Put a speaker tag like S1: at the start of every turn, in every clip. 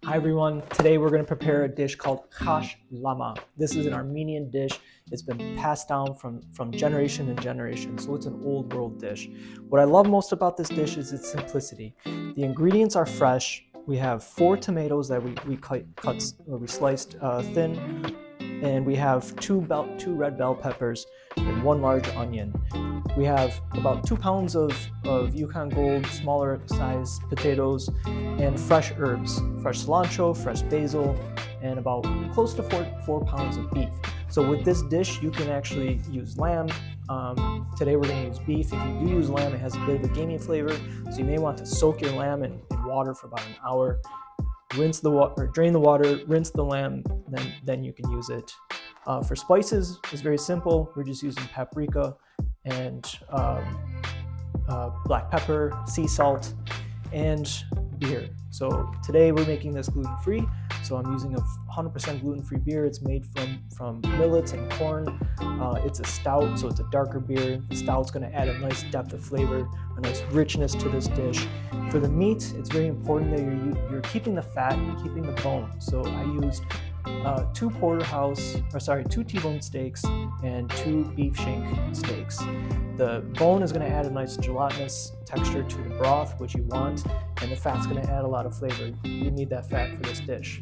S1: Hi everyone, today we're going to prepare a dish called Khashlama. This is an Armenian dish. It's been passed down from generation and generation, so it's an old world dish. What I love most about this dish is its simplicity. The ingredients are fresh. We have 4 tomatoes that we sliced thin, and we have two red bell peppers and 1 large onion. We have about 2 pounds of Yukon Gold, smaller size potatoes, and fresh herbs, fresh cilantro, fresh basil, and about close to 4 pounds of beef. So with this dish, you can actually use lamb. Today we're going to use beef. If you do use lamb, it has a bit of a gamey flavor, so you may want to soak your lamb in water for about an hour. Rinse the water, drain the water, rinse the lamb, then you can use it. For spices, it's very simple. We're just using paprika and black pepper, sea salt, and beer. So today we're making this gluten-free. So I'm using a 100% gluten-free beer. It's made from millets and corn. It's a stout, so it's a darker beer. The stout's going to add a nice depth of flavor, a nice richness to this dish. For the meat, it's very important that you're keeping the fat and keeping the bone. So I used 2 T-bone steaks and 2 beef shank steaks. The bone is going to add a nice gelatinous texture to the broth, which you want, and the fat's going to add a lot of flavor. You need that fat for this dish.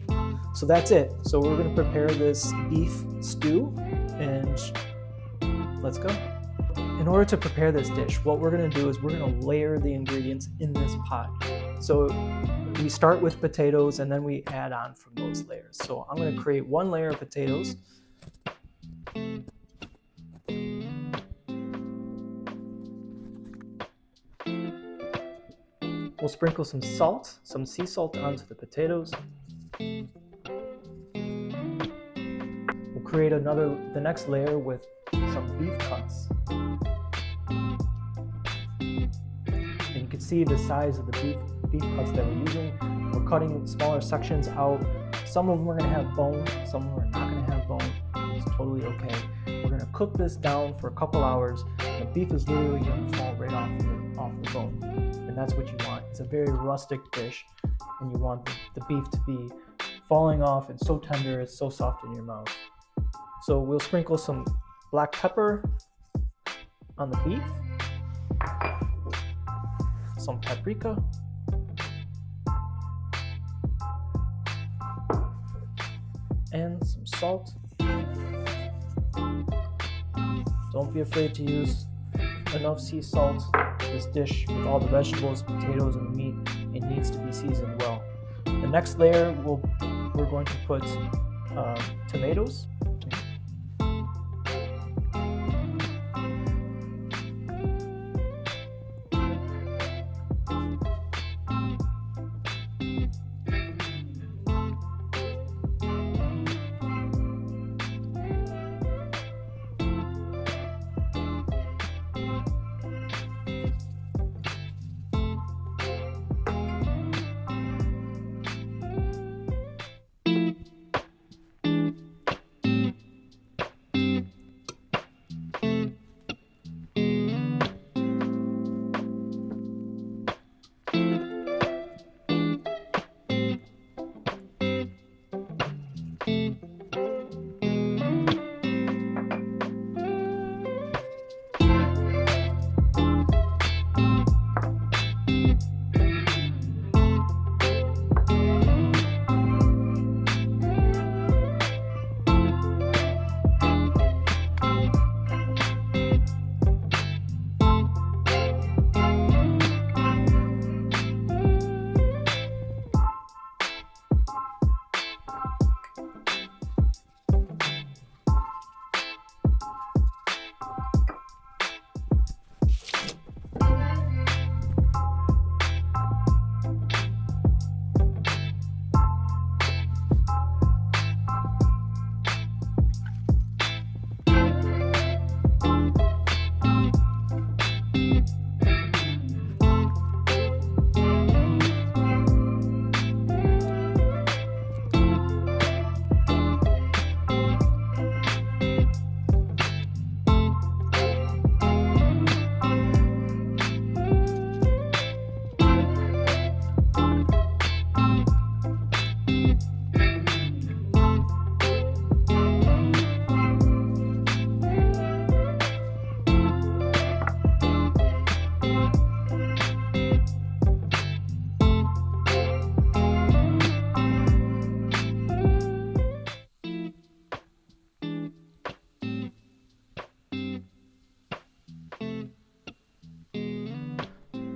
S1: So that's it. So we're going to prepare this beef stew, and let's go. In order to prepare this dish, what we're going to do is we're going to layer the ingredients in this pot. So we start with potatoes and then we add on from those layers. So I'm going to create 1 layer of potatoes. We'll sprinkle some salt, some sea salt onto the potatoes. We'll create the next layer with some beef cuts. And you can see the size of the beef cuts that we're using. We're cutting smaller sections out. Some of them are going to have bone, some of them are not going to have bone. It's totally okay. We're going to cook this down for a couple hours. The beef is literally going to fall right off the bone. And that's what you want. It's a very rustic dish, and you want the beef to be falling off. It's so tender, it's so soft in your mouth. So we'll sprinkle some black pepper on the beef, some paprika, and some salt. Don't be afraid to use enough sea salt. This dish, with all the vegetables, potatoes, and the meat, it needs to be seasoned well. The next layer, we're going to put tomatoes.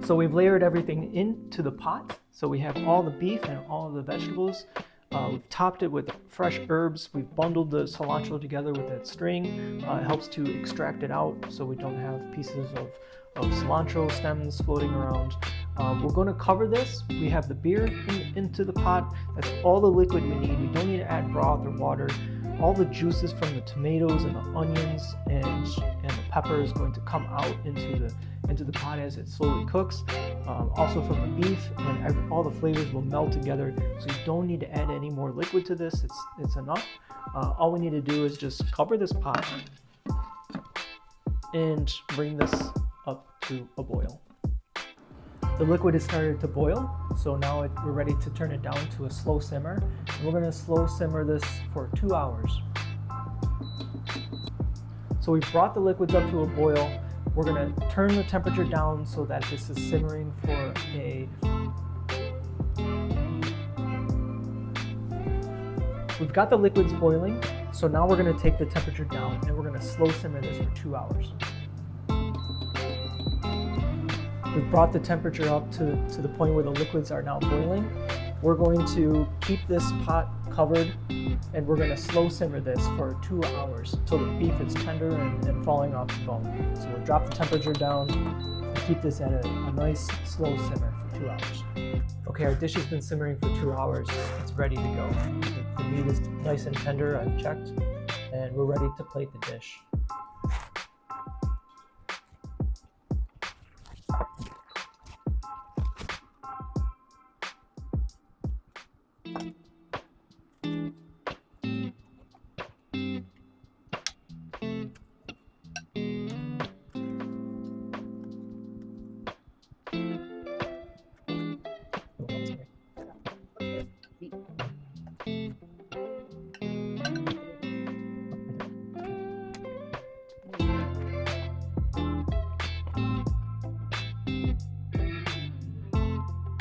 S1: So we've layered everything into the pot. So we have all the beef and all of the vegetables. We've topped it with fresh herbs. We've bundled the cilantro together with that string. It helps to extract it out so we don't have pieces of cilantro stems floating around. We're going to cover this. We have the beer into the pot. That's all the liquid we need. We don't need to add broth or water. All the juices from the tomatoes and the onions and the pepper is going to come out into the pot as it slowly cooks. Also from the beef, and all the flavors will melt together. So you don't need to add any more liquid to this. It's enough. All we need to do is just cover this pot and bring this up to a boil. The liquid has started to boil, so now we're ready to turn it down to a slow simmer. And we're going to slow simmer this for 2 hours. So we've brought the liquids up to a boil. We're going to turn the temperature down so that this is simmering for We've got the liquids boiling, so now we're going to take the temperature down and we're going to slow simmer this for 2 hours. We've brought the temperature up to the point where the liquids are now boiling. We're going to keep this pot covered and we're going to slow simmer this for 2 hours until the beef is tender and falling off the bone. So we'll drop the temperature down and keep this at a nice slow simmer for 2 hours. Okay, our dish has been simmering for 2 hours. It's ready to go. The meat is nice and tender, I've checked, and we're ready to plate the dish.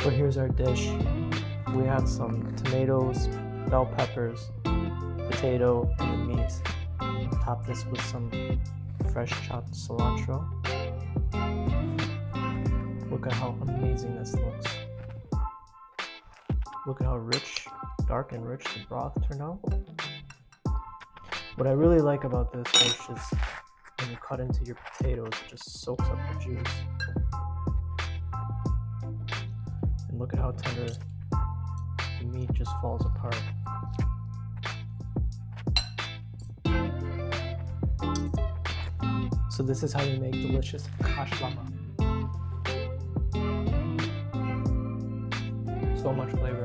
S1: So here's our dish. We have some tomatoes, bell peppers, potato, and the meat. Top this with some fresh chopped cilantro. Look at how amazing this looks. Look at how rich, dark and rich the broth turned out. What I really like about this dish is when you cut into your potatoes, it just soaks up the juice. And look at how tender the meat just falls apart. So this is how you make delicious khashlama. So much flavor.